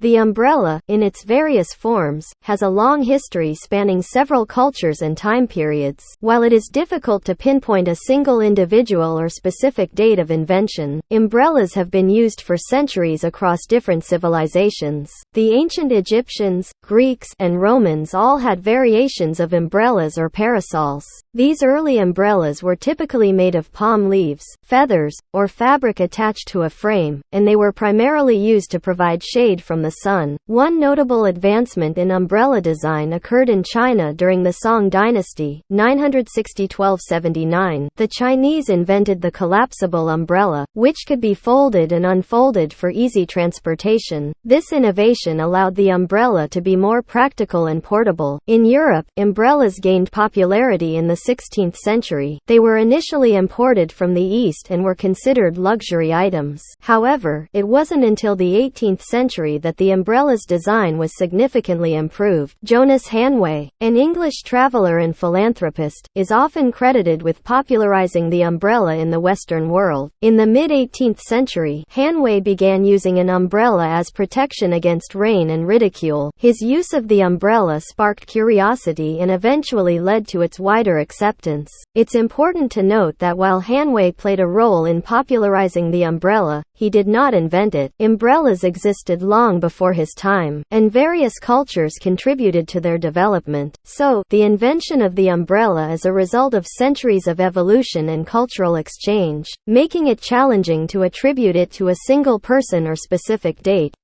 The umbrella, in its various forms, has a long history spanning several cultures and time periods. While it is difficult to pinpoint a single individual or specific date of invention, umbrellas have been used for centuries across different civilizations. The ancient Egyptians, Greeks, and Romans all had variations of umbrellas or parasols. These early umbrellas were typically made of palm leaves, feathers, or fabric attached to a frame, and they were primarily used to provide shade from the sun. One notable advancement in umbrella design occurred in China during the Song dynasty, 960–1279. The Chinese invented the collapsible umbrella, which could be folded and unfolded for easy transportation. This innovation allowed the umbrella to be more practical and portable. In Europe, umbrellas gained popularity in the 16th century. They were initially imported from the East and were considered luxury items. However, it wasn't until the 18th century that the umbrella's design was significantly improved. Jonas Hanway, an English traveler and philanthropist, is often credited with popularizing the umbrella in the Western world. In the mid-18th century, Hanway began using an umbrella as protection against rain and ridicule. His use of the umbrella sparked curiosity and eventually led to its wider acceptance. It's important to note that while Hanway played a role in popularizing the umbrella, he did not invent it. Umbrellas existed long before his time, and various cultures contributed to their development. So, the invention of the umbrella is a result of centuries of evolution and cultural exchange, making it challenging to attribute it to a single person or specific date.